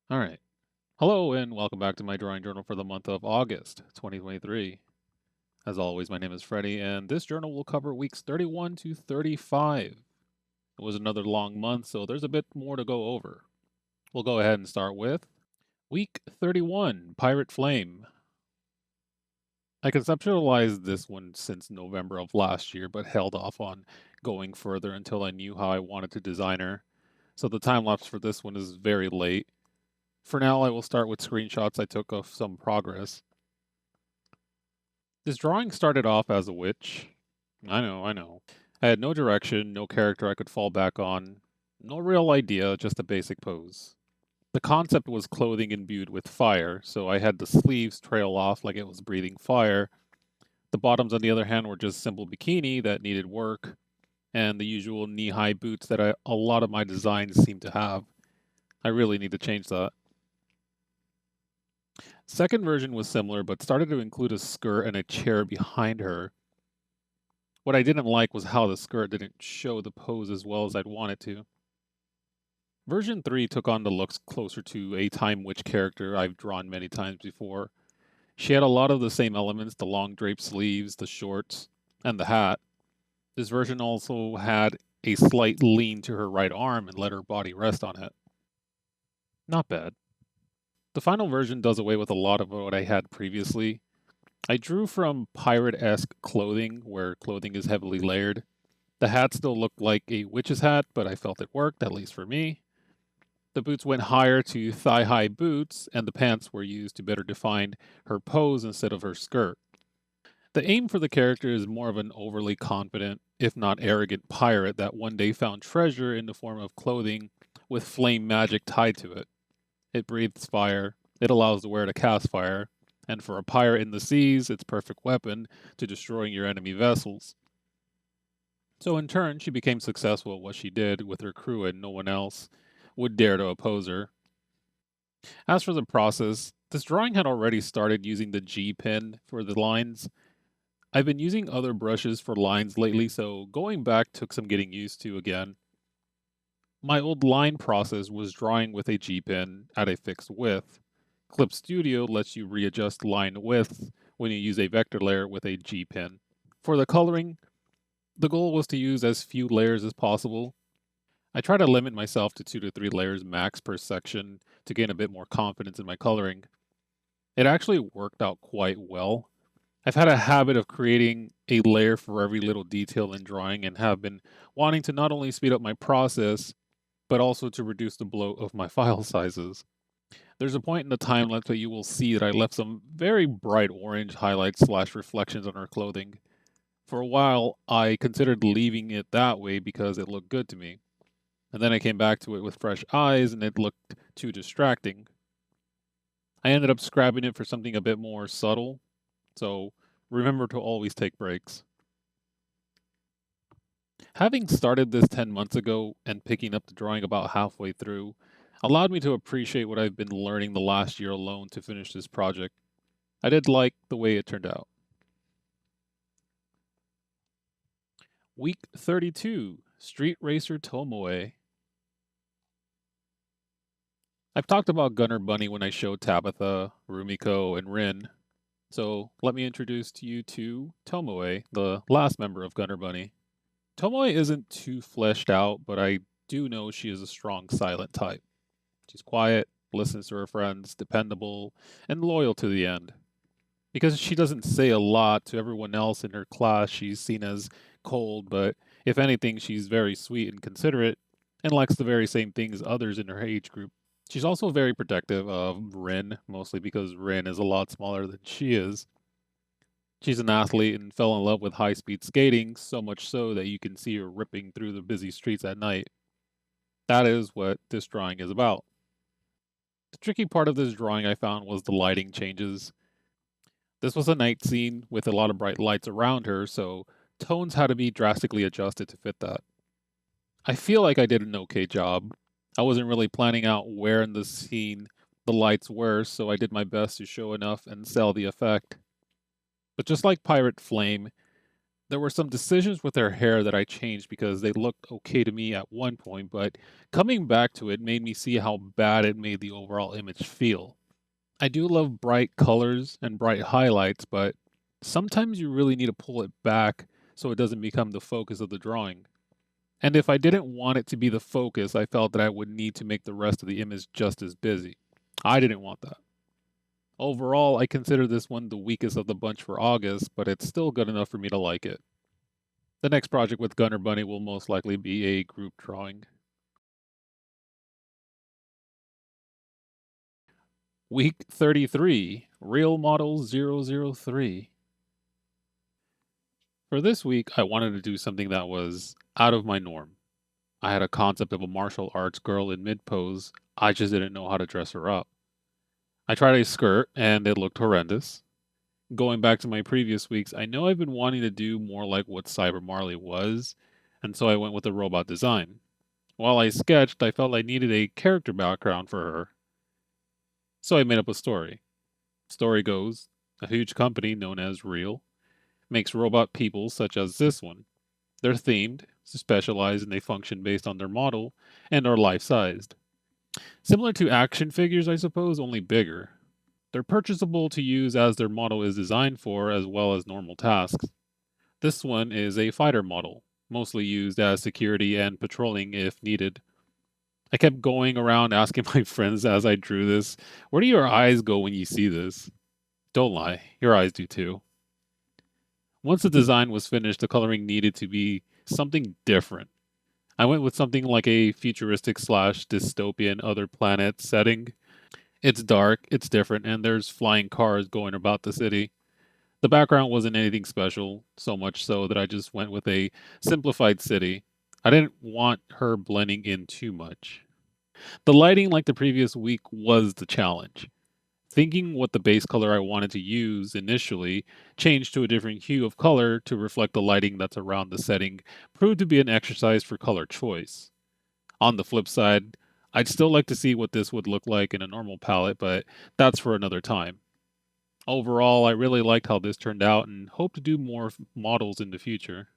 All right. Hello and welcome back to my drawing journal for the month of August 2023. As always, my name is Freddie, and this journal will cover weeks 31 to 35. It was another long month, so there's a bit more to go over. We'll go ahead and start with week 31, Pirate Flame. I conceptualized this one since November of last year, but held off on going further until I knew how I wanted to design her. So the time lapse for this one is very late. For now, I will start with screenshots I took of some progress. This drawing started off as a witch. I know. I had no direction, no character I could fall back on, no real idea, just a basic pose. The concept was clothing imbued with fire, so I had the sleeves trail off like it was breathing fire. The bottoms, on the other hand, were just simple bikini that needed work, and the usual knee-high boots that a lot of my designs seem to have. I really need to change that. Second version was similar, but started to include a skirt and a chair behind her. What I didn't like was how the skirt didn't show the pose as well as I'd want it to. Version 3 took on the looks closer to a Time Witch character I've drawn many times before. She had a lot of the same elements, the long draped sleeves, the shorts, and the hat. This version also had a slight lean to her right arm and let her body rest on it. Not bad. The final version does away with a lot of what I had previously. I drew from pirate-esque clothing, where clothing is heavily layered. The hat still looked like a witch's hat, but I felt it worked, at least for me. The boots went higher to thigh-high boots, and the pants were used to better define her pose instead of her skirt. The aim for the character is more of an overly confident, if not arrogant, pirate that one day found treasure in the form of clothing with flame magic tied to it. It breathes fire, it allows the wearer to cast fire, and for a pirate in the seas, it's perfect weapon to destroying your enemy vessels. So in turn, she became successful at what she did with her crew, and no one else would dare to oppose her. As for the process, this drawing had already started using the G pen for the lines. I've been using other brushes for lines lately, so going back took some getting used to again. My old line process was drawing with a G pen at a fixed width. Clip Studio lets you readjust line width when you use a vector layer with a G pen. For the coloring, the goal was to use as few layers as possible. I try to limit myself to 2 to 3 layers max per section to gain a bit more confidence in my coloring. It actually worked out quite well. I've had a habit of creating a layer for every little detail in drawing and have been wanting to not only speed up my process, but also to reduce the bloat of my file sizes. There's a point in the time lapse that you will see that I left some very bright orange highlights slash reflections on her clothing. For a while, I considered leaving it that way because it looked good to me. And then I came back to it with fresh eyes and it looked too distracting. I ended up scrapping it for something a bit more subtle, so remember to always take breaks. Having started this 10 months ago and picking up the drawing about halfway through allowed me to appreciate what I've been learning the last year alone to finish this project. I did like the way it turned out. Week 32, Street Racer Tomoe. I've talked about Gunner Bunny when I showed Tabitha, Rumiko, and Rin, so let me introduce to you to Tomoe, the last member of Gunner Bunny. Tomoe isn't too fleshed out, but I do know she is a strong silent type. She's quiet, listens to her friends, dependable, and loyal to the end. Because she doesn't say a lot to everyone else in her class, she's seen as cold, but if anything, she's very sweet and considerate, and likes the very same things others in her age group. She's also very protective of Rin, mostly because Rin is a lot smaller than she is. She's an athlete and fell in love with high speed skating, so much so that you can see her ripping through the busy streets at night. That is what this drawing is about. The tricky part of this drawing I found was the lighting changes. This was a night scene with a lot of bright lights around her, so tones had to be drastically adjusted to fit that. I feel like I did an okay job. I wasn't really planning out where in the scene the lights were, so I did my best to show enough and sell the effect. But just like Pirate Flame, There were some decisions with her hair that I changed because they looked okay to me at one point, but coming back to it made me see how bad it made the overall image feel. I do love bright colors and bright highlights, but sometimes you really need to pull it back so it doesn't become the focus of the drawing. And if I didn't want it to be the focus, I felt that I would need to make the rest of the image just as busy. I didn't want that. Overall, I consider this one the weakest of the bunch for August, but it's still good enough for me to like it. The next project with Gunner Bunny will most likely be a group drawing. Week 33, Real Model 003. For this week, I wanted to do something that was out of my norm. I had a concept of a martial arts girl in mid pose, I just didn't know how to dress her up. I tried a skirt, and it looked horrendous. Going back to my previous weeks, I know I've been wanting to do more like what Cyber Marley was, and so I went with a robot design. While I sketched, I felt I needed a character background for her, so I made up a story. Story goes, a huge company known as Real makes robot people such as this one. They're themed, specialized, and they function based on their model and are life-sized. Similar to action figures, I suppose, only bigger. They're purchasable to use as their model is designed for, as well as normal tasks. This one is a fighter model, mostly used as security and patrolling if needed. I kept going around asking my friends as I drew this, where do your eyes go when you see this? Don't lie, your eyes do too. Once the design was finished, the coloring needed to be something different. I went with something like a futuristic slash dystopian other planet setting. It's dark, it's different, and there's flying cars going about the city. The background wasn't anything special, so much so that I just went with a simplified city. I didn't want her blending in too much. The lighting, like the previous week, was the challenge. Thinking what the base color I wanted to use initially changed to a different hue of color to reflect the lighting that's around the setting proved to be an exercise for color choice. On the flip side, I'd still like to see what this would look like in a normal palette, but that's for another time. Overall, I really liked how this turned out and hope to do more models in the future.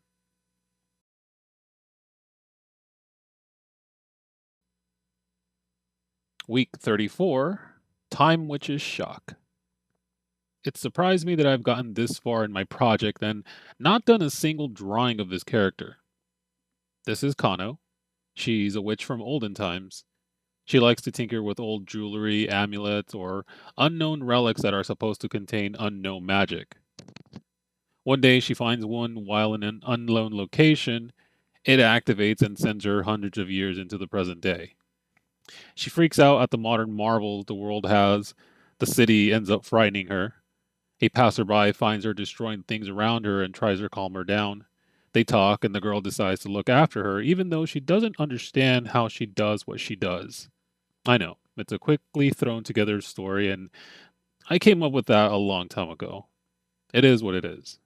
Week 34, Time Witch's Shock. It surprised me that I've gotten this far in my project and not done a single drawing of this character. This is Kano. She's a witch from olden times. She likes to tinker with old jewelry, amulets, or unknown relics that are supposed to contain unknown magic. One day she finds one while in an unknown location. It activates and sends her hundreds of years into the present day. She freaks out at the modern marvels the world has. The city ends up frightening her. A passerby finds her destroying things around her and tries to calm her down. They talk, and the girl decides to look after her, even though she doesn't understand how she does what she does. I know, it's a quickly thrown together story, and I came up with that a long time ago. It is what it is.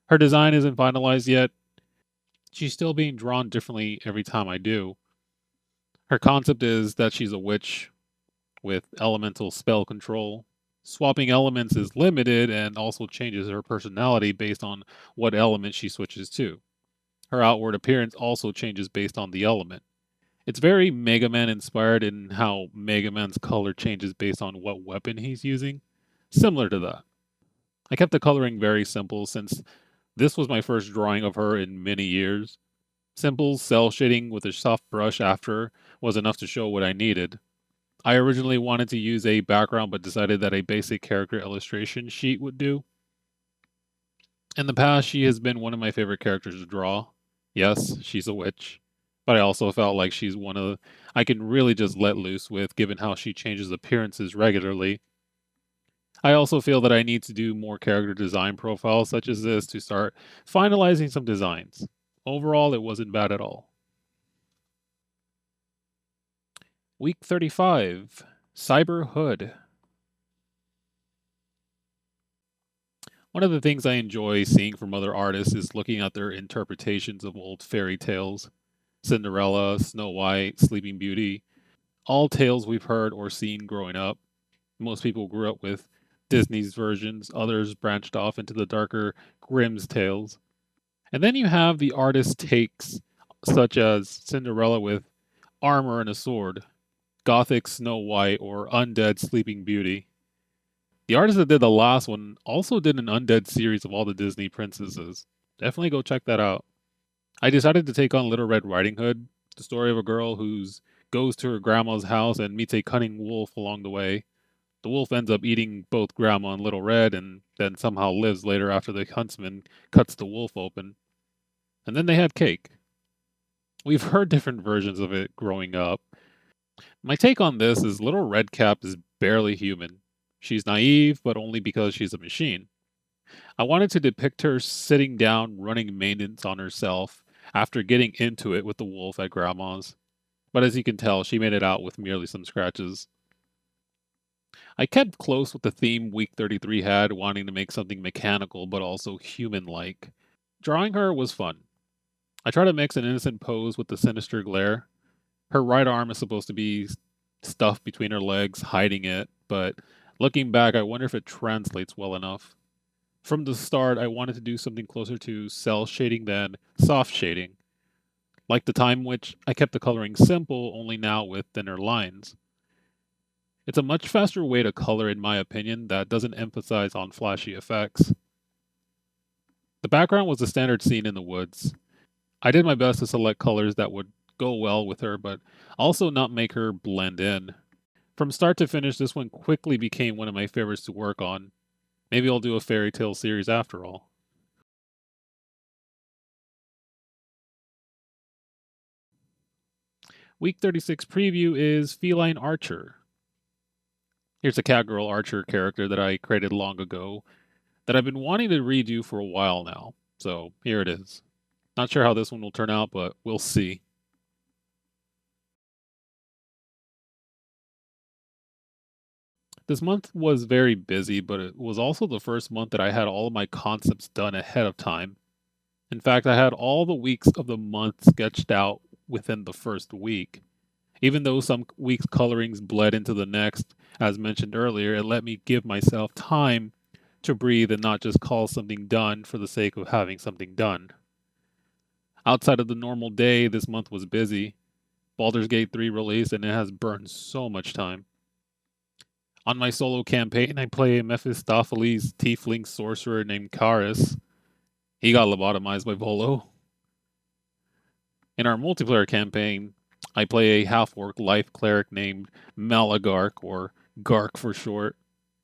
Her design isn't finalized yet. She's still being drawn differently every time I do. Her concept is that she's a witch with elemental spell control. Swapping elements is limited and also changes her personality based on what element she switches to. Her outward appearance also changes based on the element. It's very Mega Man inspired in how Mega Man's color changes based on what weapon he's using. Similar to that. I kept the coloring very simple since this was my first drawing of her in many years. Simple cell shading with a soft brush after was enough to show what I needed. I originally wanted to use a background but decided that a basic character illustration sheet would do. In the past, she has been one of my favorite characters to draw. Yes, she's a witch, but I also felt like she's one of I can really just let loose with given how she changes appearances regularly. I also feel that I need to do more character design profiles such as this to start finalizing some designs. Overall, it wasn't bad at all. Week 35, Cyber Hood. One of the things I enjoy seeing from other artists is looking at their interpretations of old fairy tales. Cinderella, Snow White, Sleeping Beauty, all tales we've heard or seen growing up. Most people grew up with Disney's versions, others branched off into the darker Grimm's tales. And then you have the artist takes, such as Cinderella with armor and a sword, Gothic Snow White, or Undead Sleeping Beauty. The artist that did the last one also did an Undead series of all the Disney princesses. Definitely go check that out. I decided to take on Little Red Riding Hood, the story of a girl who goes to her grandma's house and meets a cunning wolf along the way. The wolf ends up eating both Grandma and Little Red and then somehow lives later after the huntsman cuts the wolf open. And then they had cake. We've heard different versions of it growing up. My take on this is Little Redcap is barely human. She's naive, but only because she's a machine. I wanted to depict her sitting down running maintenance on herself after getting into it with the wolf at Grandma's. But as you can tell, she made it out with merely some scratches. I kept close with the theme Week 33 had, wanting to make something mechanical but also human-like. Drawing her was fun. I try to mix an innocent pose with the sinister glare. Her right arm is supposed to be stuffed between her legs, hiding it, but looking back, I wonder if it translates well enough. From the start, I wanted to do something closer to cell shading than soft shading, like the time which I kept the coloring simple, only now with thinner lines. It's a much faster way to color, in my opinion, that doesn't emphasize on flashy effects. The background was a standard scene in the woods. I did my best to select colors that would go well with her, but also not make her blend in. From start to finish, this one quickly became one of my favorites to work on. Maybe I'll do a fairy tale series after all. Week 36 preview is Feline Archer. Here's a Catgirl Archer character that I created long ago that I've been wanting to redo for a while now. So here it is. Not sure how this one will turn out, but we'll see. This month was very busy, but it was also the first month that I had all of my concepts done ahead of time. In fact, I had all the weeks of the month sketched out within the first week. Even though some weeks' colorings bled into the next, as mentioned earlier, it let me give myself time to breathe and not just call something done for the sake of having something done. Outside of the normal day, this month was busy. Baldur's Gate 3 released and it has burned so much time. On my solo campaign, I play a Mephistopheles tiefling sorcerer named Karis. He got lobotomized by Volo. In our multiplayer campaign, I play a half-orc life cleric named Malagark, or Gark for short,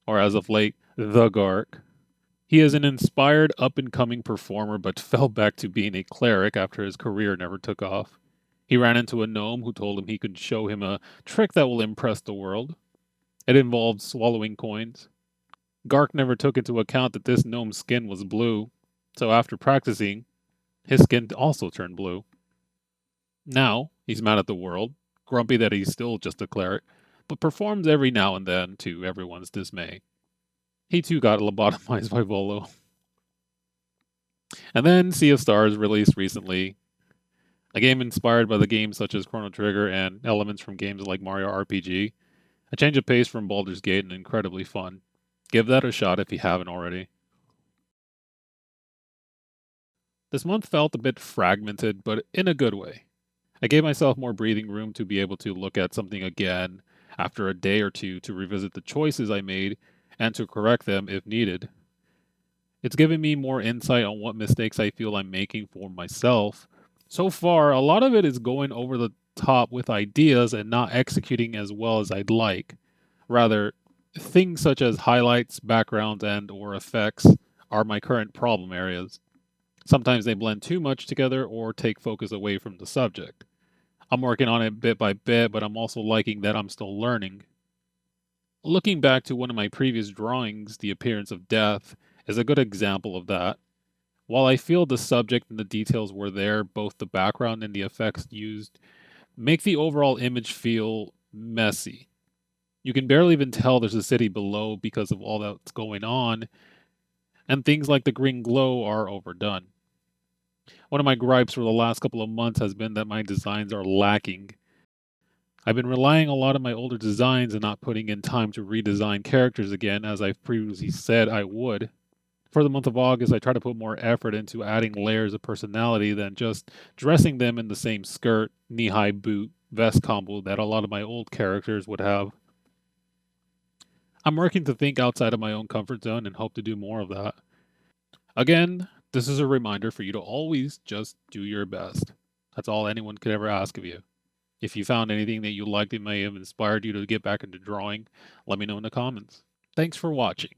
or as of late, the Gark. He is an inspired up-and-coming performer but fell back to being a cleric after his career never took off. He ran into a gnome who told him he could show him a trick that will impress the world. It involved swallowing coins. Gark never took into account that this gnome's skin was blue, so after practicing, his skin also turned blue. Now, he's mad at the world, grumpy that he's still just a cleric, but performs every now and then to everyone's dismay. He too got lobotomized by Volo. And then Sea of Stars released recently, a game inspired by the games such as Chrono Trigger and elements from games like Mario RPG. A change of pace from Baldur's Gate and incredibly fun. Give that a shot if you haven't already. This month felt a bit fragmented, but in a good way. I gave myself more breathing room to be able to look at something again after a day or two to revisit the choices I made and to correct them if needed. It's given me more insight on what mistakes I feel I'm making for myself. So far, a lot of it is going over the top with ideas and not executing as well as I'd like. Rather, things such as highlights, backgrounds, and or effects are my current problem areas. Sometimes they blend too much together or take focus away from the subject. I'm working on it bit by bit, but I'm also liking that I'm still learning. Looking back to one of my previous drawings, The Appearance of Death is a good example of that. While I feel the subject and the details were there, both the background and the effects used make the overall image feel messy. You can barely even tell there's a city below because of all that's going on, and things like the green glow are overdone. One of my gripes for the last couple of months has been that my designs are lacking. I've been relying a lot on my older designs and not putting in time to redesign characters again, as I've previously said I would. For the month of August, I try to put more effort into adding layers of personality than just dressing them in the same skirt, knee-high boot, vest combo that a lot of my old characters would have. I'm working to think outside of my own comfort zone and hope to do more of that. Again, this is a reminder for you to always just do your best. That's all anyone could ever ask of you. If you found anything that you liked that may have inspired you to get back into drawing, let me know in the comments. Thanks for watching.